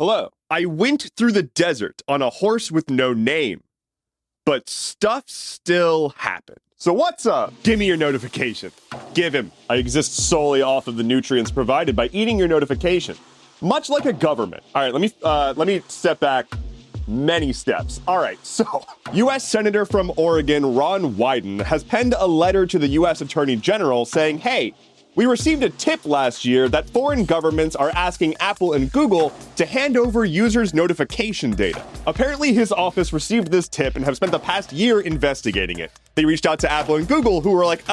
Hello. I went through the desert on a horse with no name, but stuff still happened. So what's up? Give me your notification. Give him. I exist solely off of the nutrients provided by eating your notification. Much like a government. All right, let me step back many steps. All right, so U.S. Senator from Oregon, Ron Wyden, has penned a letter to the U.S. Attorney General saying, hey, we received a tip last year that foreign governments are asking Apple and Google to hand over users' notification data. Apparently, his office received this tip and have spent the past year investigating it. They reached out to Apple and Google, who were like,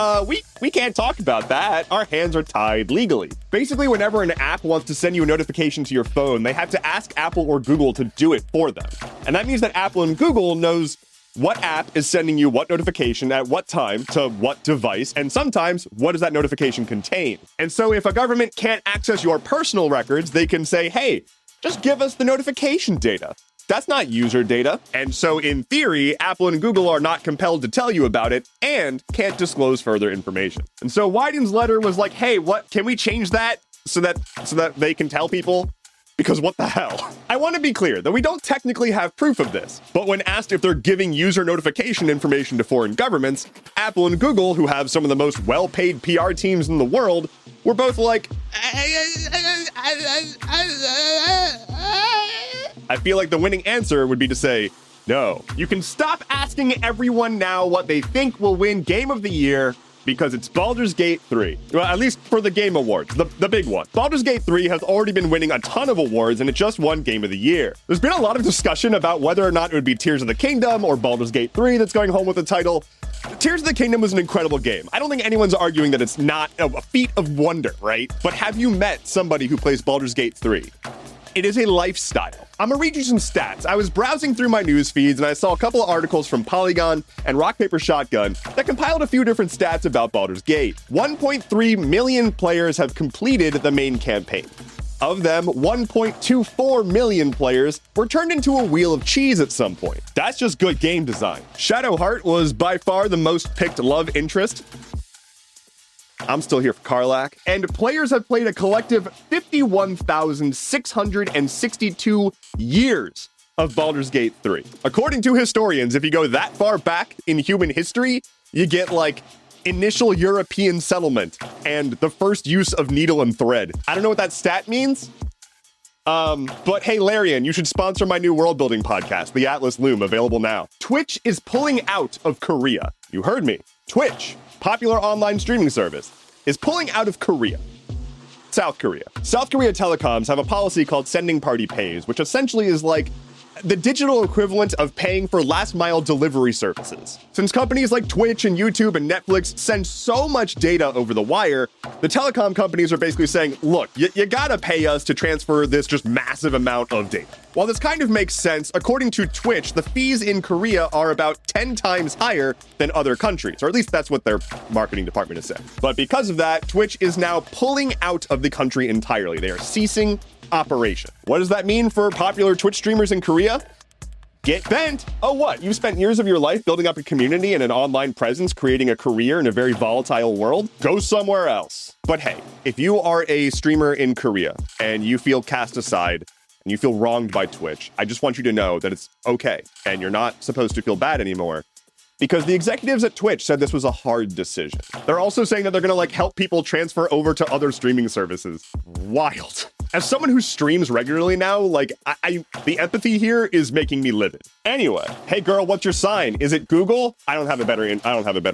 we can't talk about that. Our hands are tied legally. Basically, whenever an app wants to send you a notification to your phone, they have to ask Apple or Google to do it for them. And that means that Apple and Google knows what app is sending you what notification at what time to what device, and sometimes what does that notification contain. And so if a government can't access your personal records, they can say, hey, just give us the notification data. That's not user data. And so in theory, Apple and Google are not compelled to tell you about it and can't disclose further information. And so Wyden's letter was like, hey, what can we change that so that they can tell people? Because what the hell? I want to be clear that we don't technically have proof of this, but when asked if they're giving user notification information to foreign governments, Apple and Google, who have some of the most well-paid PR teams in the world, were both like, I feel like the winning answer would be to say, no. You can stop asking everyone now what they think will win Game of the Year, because it's Baldur's Gate 3. Well, at least for the Game Awards, the big one. Baldur's Gate 3 has already been winning a ton of awards, and it just won Game of the Year. There's been a lot of discussion about whether or not it would be Tears of the Kingdom or Baldur's Gate 3 that's going home with the title. Tears of the Kingdom was an incredible game. I don't think anyone's arguing that it's not a feat of wonder, right? But have you met somebody who plays Baldur's Gate 3? It is a lifestyle. I'm gonna read you some stats. I was browsing through my news feeds and I saw a couple of articles from Polygon and Rock Paper Shotgun that compiled a few different stats about Baldur's Gate. 1.3 million players have completed the main campaign. Of them, 1.24 million players were turned into a wheel of cheese at some point. That's just good game design. Shadowheart was by far the most picked love interest. I'm still here for Karlach. And players have played a collective 51,662 years of Baldur's Gate 3. According to historians, if you go that far back in human history, you get like initial European settlement and the first use of needle and thread. I don't know what that stat means. But hey, Larian, you should sponsor my new world building podcast, The Atlas Loom, available now. Twitch is pulling out of Korea. You heard me. Twitch, popular online streaming service, is pulling out of Korea. South Korea. South Korea telecoms have a policy called Sending Party Pays, which essentially is like the digital equivalent of paying for last mile delivery services. Since companies like Twitch and YouTube and Netflix send so much data over the wire, the telecom companies are basically saying, look, you gotta pay us to transfer this just massive amount of data. While this kind of makes sense, according to Twitch, the fees in Korea are about 10 times higher than other countries, or at least that's what their marketing department has said. But because of that, Twitch is now pulling out of the country entirely. They are ceasing operation. What does that mean for popular Twitch streamers in Korea? Get bent. Oh, what? You spent years of your life building up a community and an online presence, creating a career in a very volatile world? Go somewhere else. But hey, if you are a streamer in Korea and you feel cast aside and you feel wronged by Twitch, I just want you to know that it's okay and you're not supposed to feel bad anymore, because the executives at Twitch said this was a hard decision. They're also saying that they're gonna help people transfer over to other streaming services. Wild. As someone who streams regularly now, the empathy here is making me livid. Anyway, hey girl, what's your sign? Is it Google? I don't have a better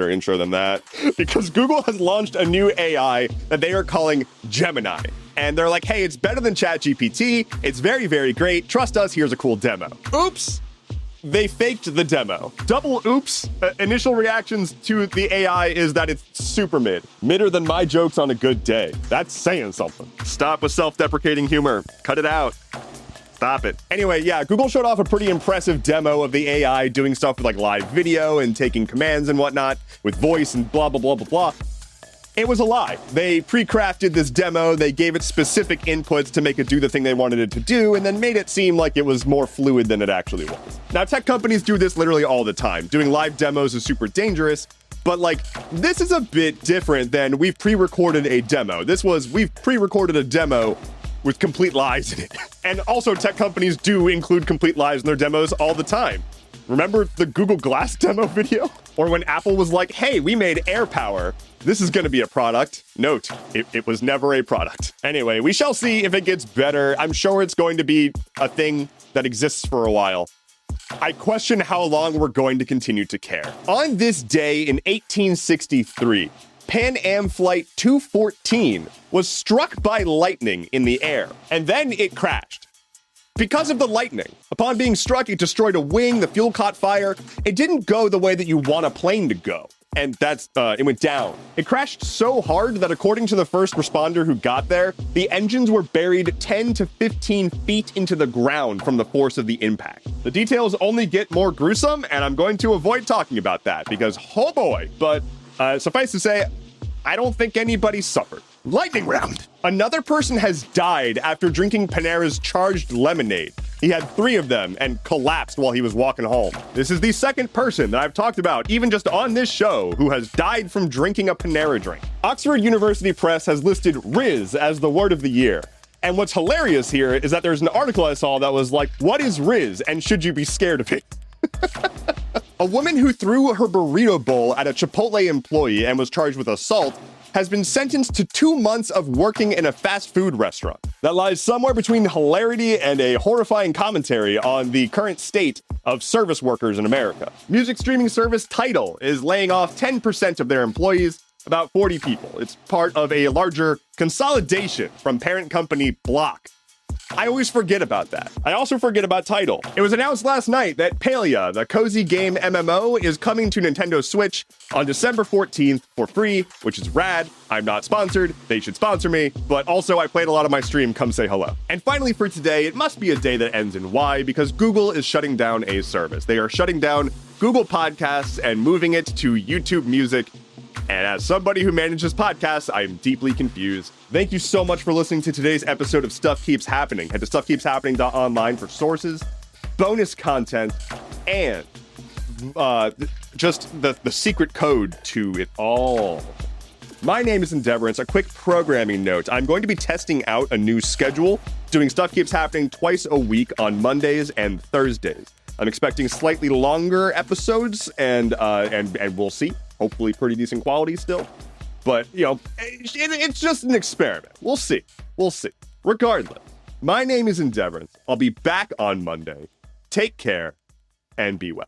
intro than that, because Google has launched a new AI that they are calling Gemini. And they're like, hey, it's better than ChatGPT. It's very, very great. Trust us, here's a cool demo. Oops. They faked the demo. Double oops. Initial reactions to the AI is that it's super mid. Midder than my jokes on a good day. That's saying something. Stop with self-deprecating humor. Cut it out. Stop it. Anyway, yeah, Google showed off a pretty impressive demo of the AI doing stuff with like live video and taking commands and whatnot with voice and blah, blah, blah, blah, blah. It was a lie. They pre-crafted this demo, they gave it specific inputs to make it do the thing they wanted it to do, and then made it seem like it was more fluid than it actually was. Now, tech companies do this literally all the time. Doing live demos is super dangerous, but like, this is a bit different than we've pre-recorded a demo. We've pre-recorded a demo with complete lies in it. And also, tech companies do include complete lies in their demos all the time. Remember the Google Glass demo video? Or when Apple was like, hey, we made AirPower. This is going to be a product. Note, it was never a product. Anyway, we shall see if it gets better. I'm sure it's going to be a thing that exists for a while. I question how long we're going to continue to care. On this day in 1863, Pan Am Flight 214 was struck by lightning in the air, and then it crashed. Because of the lightning, upon being struck, it destroyed a wing, the fuel caught fire. It didn't go the way that you want a plane to go. And it went down. It crashed so hard that according to the first responder who got there, the engines were buried 10 to 15 feet into the ground from the force of the impact. The details only get more gruesome, and I'm going to avoid talking about that because, oh boy. But suffice to say, I don't think anybody suffered. Lightning round. Another person has died after drinking Panera's charged lemonade. He had 3 of them and collapsed while he was walking home. This is the second person that I've talked about, even just on this show, who has died from drinking a Panera drink. Oxford University Press has listed Riz as the word of the year. And what's hilarious here is that there's an article I saw that was like, what is Riz and should you be scared of it? A woman who threw her burrito bowl at a Chipotle employee and was charged with assault has been sentenced to 2 months of working in a fast food restaurant. That lies somewhere between hilarity and a horrifying commentary on the current state of service workers in America. Music streaming service Tidal is laying off 10% of their employees, about 40 people. It's part of a larger consolidation from parent company Block. I always forget about that. I also forget about Tidal. It was announced last night that Palia, the cozy game MMO, is coming to Nintendo Switch on December 14th for free, which is rad. I'm not sponsored. They should sponsor me. But also, I played a lot of my stream. Come say hello. And finally, for today, it must be a day that ends in Y because Google is shutting down a service. They are shutting down Google Podcasts and moving it to YouTube Music. And as somebody who manages podcasts, I'm deeply confused. Thank you so much for listening to today's episode of Stuff Keeps Happening. Head to stuffkeepshappening.online for sources, bonus content, and just the secret code to it all. My name is Endeavorance. A quick programming note. I'm going to be testing out a new schedule, doing Stuff Keeps Happening twice a week on Mondays and Thursdays. I'm expecting slightly longer episodes, and we'll see. Hopefully pretty decent quality still. But, you know, it's just an experiment. We'll see. We'll see. Regardless, my name is Endeavorance. I'll be back on Monday. Take care and be well.